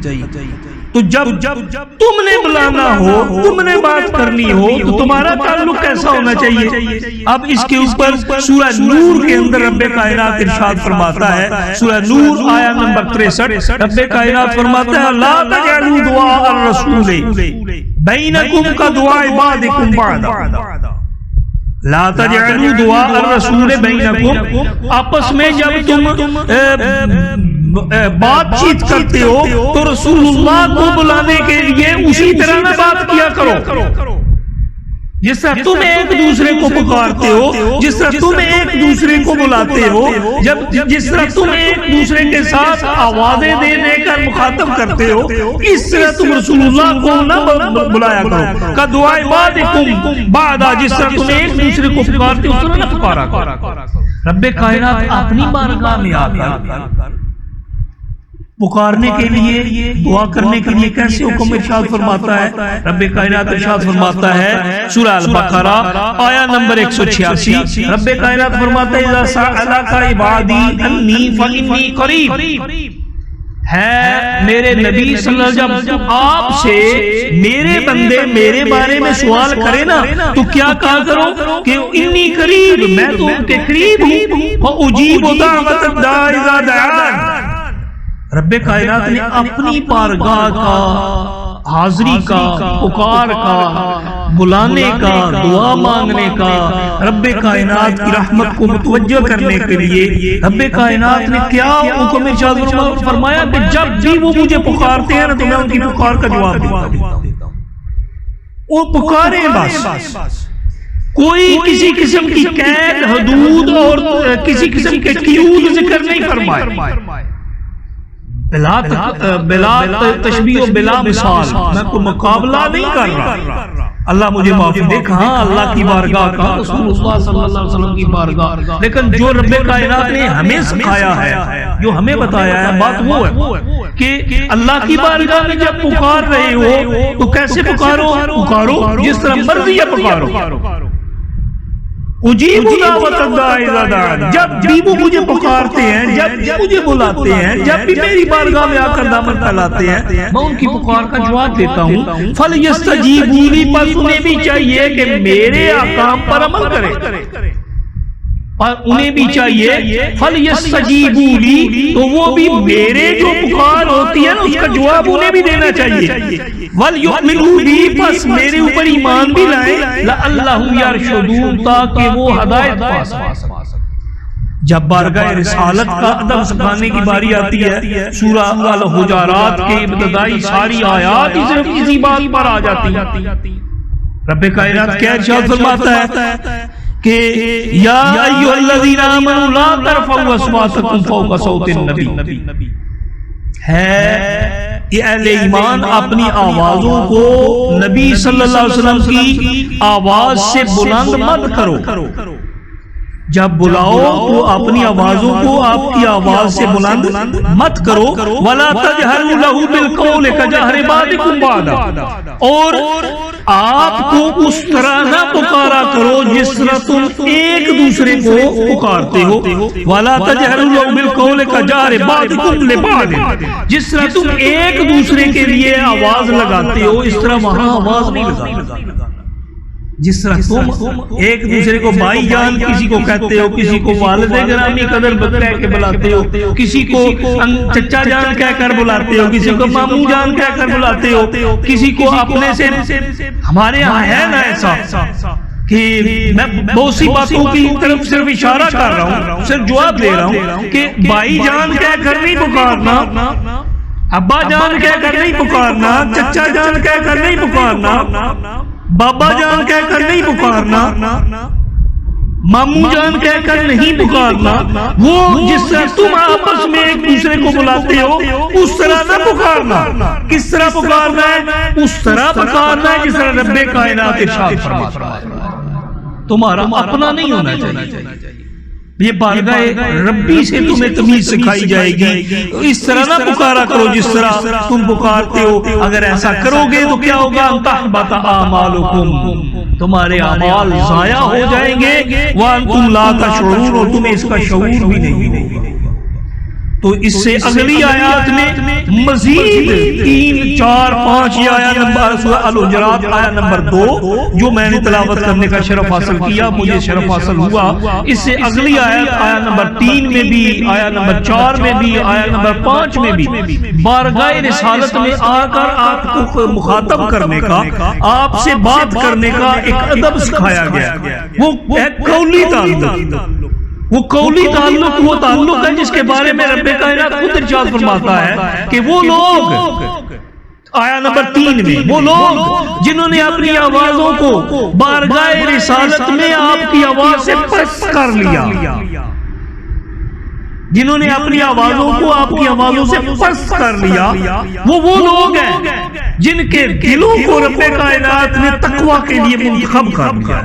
چاہیے۔ تو جب تم نے بلانا ہو، تم نے بات کرنی ہو، تو تمہارا تعلق کیسا ہونا چاہیے؟ اب اس کے اوپر سورہ نور کے اندر رب کائنات ارشاد فرماتا ہے، سورہ نور آیا نمبر 63، رب کائنات فرماتا ہے لا تجعلوا دعاء الرسول بینکم کدعاء بعضکم بعضا، لا تجعلوا دعاء الرسول بینکم، آپس میں جب تم بات چیت کرتے ہو تو رسول اللہ کو بلانے کے لیے اسی طرح نہ بات کیا کرو، جس طرح تم ایک دوسرے کو پکارتے ہو، جس طرح تم ایک دوسرے کو بلاتے ہو، جس طرح تم ایک دوسرے کے ساتھ آوازیں دے کر مخاطب کرتے ہو، اس طرح تم رسول اللہ کو نہ بلایا کرو۔ کدعاء بعضکم بعضا، جس طرح تم ایک دوسرے کو پکارتے ہو اس طرح نہ پکارا کرو۔ رب کائنات اپنی بارگاہ میں آ کر پکارنے کے لیے، دعا کرنے کے لیے کیسے حکم ارشاد فرماتا ہے؟ رب کائنات ارشاد فرماتا ہے سورہ البقرہ آیا نمبر 186، رب کائنات فرماتا ہے اذا سألک عبادی انی فانی قریب، ہے میرے نبی صلی اللہ علیہ وسلم، جب آپ سے میرے بندے میرے بارے میں سوال کرے نا تو کیا کہا کرو کہ انی قریب، میں تو ان کے قریب ہوں، وَأُجِيبُ دَعْوَةَ الدَّاعِ إِذَا دَعَانِ۔ رب کائنات نے اپنی بارگاہ کا، حاضری کا، پکار کا، بلانے کا، دعا مانگنے کا، رب کائنات کی رحمت کو متوجہ کرنے کے لیے رب کائنات نے کیا حکم ارشاد فرمایا کہ جب بھی وہ مجھے پکارتے ہیں نا تو میں ان کی پکار کا جواب دیتا ہوں۔ وہ پکاریں بس، کوئی کسی قسم کی قید، حدود اور کسی قسم کے قیود ذکر نہیں فرمائے، بلا تشبیہ و بلا مثال، میں کوئی مقابلہ نہیں کر رہا، اللہ مجھے معافی دے، ہاں اللہ کی بارگاہ کا، رسول اللہ صلی اللہ علیہ وسلم کی بارگاہ، لیکن جو رب کائنات نے ہمیں سکھایا ہے، جو ہمیں بتایا ہے، بات وہ ہے کہ اللہ کی بارگاہ میں جب پکار رہے ہو تو کیسے پکارو، جس طرح مرضی ہے پکارو۔ اجیب دعوت الداعی اذا دعان، جب بھی وہ مجھے پکارتے ہیں، جب بھی مجھے بلاتے ہیں، جب بھی میری بارگاہ میں آ کر دامن پھیلاتے ہیں، میں ان کی پکار کا جواب دیتا ہوں۔ فَلْيَسْتَجِيبُوا لِي، پس انہیں بھی چاہیے کہ میرے احکام پر عمل کریں، اور انہیں بھی چاہیے فَلْيَسْتَجِيبُوا لِي، تو وہ بھی میرے جو پکار ہوتی ہے نا اس کا جواب انہیں بھی دینا چاہیے، وَلْيُؤْمِنُوا بِي، پس میرے اوپر ایمان بھی لائیں، لَعَلَّهُمْ يَرْشُدُونَ، تاکہ وہ ہدایت پا سکیں۔ جب بارگاہ رسالت کا ادب سکھانے کی باری آتی ہے، سورہ الحجرات کے ابتدائی ساری آیات صرف اسی بات پر آ جاتی ہیں۔ رب کائنات کیا ارشاد فرماتا ہے کہ یا ایھا الذین آمنوا لا ترفعوا اصواتکم فوق صوت النبی، ہے یہ اہل ایمان اپنی آوازوں کو نبی صلی اللہ علیہ وسلم کی آواز سے بلند مت کرو، جب بلاؤ تو اپنی آوازوں کو آپ کی آواز سے بلند مت کرو، وَلَا تَجْهَرُوا لَهُ بِالْقَوْلِ كَجَهْرِ بَعْضِكُمْ بَعْضًا، اور آپ کو اس طرح نہ پکارا کرو جس طرح تم ایک دوسرے کو پکارتے ہو، وَلَا تَجْهَرُوا لَهُ بِالْقَوْلِ كَجَهْرِ بَعْضِكُمْ لِبَعْضٍ، جس طرح تم ایک دوسرے کے لیے آواز لگاتے ہو اس طرح وہاں آواز نہیں لگاتے، جس طرح تم ایک دوسرے کو بھائی جان کسی کو کہتے ہو، کسی کو والد گرامی قدر کہہ کے بلاتے ہو، کسی کو چچا جان کہہ کر بلاتے ہو، کسی کو ماموں جان کہہ کر بلاتے ہو، کسی کو اپنے سے، ہمارے یہاں ہے نا ایسا کہ میں بہت سی باتوں کی طرف صرف اشارہ کر رہا ہوں، صرف جواب دے رہا ہوں کہ بھائی جان کہہ کر نہیں پکارنا، ابا جان کہہ کر نہیں پکارنا، چچا جان کہہ کر نہیں پکارنا، بابا جان کہہ کر نہیں پکارنا، ماموں جان کہہ کر نہیں پکارنا، وہ جس طرح تم آپس میں ایک دوسرے کو بلاتے ہو اس طرح نہ پکارنا۔ کس طرح پکارنا ہے؟ اس طرح پکارنا ہے جس طرح رب کائنات ارشاد فرماتا ہے، تمہارا اپنا نہیں ہونا چاہیے، یہ بارگاہ ربی سے تمہیں تمیز سکھائی جائے گی، اس طرح نہ پکارا کرو جس طرح تم پکارتے ہو، اگر ایسا کرو گے تو کیا ہوگا؟ تحبط اعمالکم، تمہارے اعمال ضائع ہو جائیں گے، وانتم لا تشعرون، اور تمہیں اس کا شعور بھی نہیں ہوگا۔ تو اس سے اگلی آیات میں مزید 3 4 5 یہ آیات نمبر سورہ الحجرات آیت نمبر 2 جو میں نے تلاوت کرنے کا شرف حاصل کیا، مجھے شرف حاصل ہوا، اس سے اگلی آیت نمبر 3 میں بھی، آیت نمبر 4 میں بھی، آیت نمبر 5 میں بھی بارگاہ رسالت میں آ کر آپ کو مخاطب کرنے کا، آپ سے بات کرنے کا ایک ادب سکھایا گیا۔ وہ ایک قولی تعلق، وہ قولی تعلق وہ تعلق ہے جس کے بارے میں رب کائنات خود ارشاد فرماتا ہے کہ وہ لوگ، آیت نمبر 3 میں، وہ لوگ جنہوں نے اپنی آوازوں کو بارگاہ رسالت میں آپ کی آواز سے پس کر لیا، جنہوں نے اپنی آوازوں کو آپ کی آوازوں سے پس کر لیا، وہ لوگ ہیں جن کے دلوں کو رب کائنات نے تقوی کے لیے منتخب کر دیا۔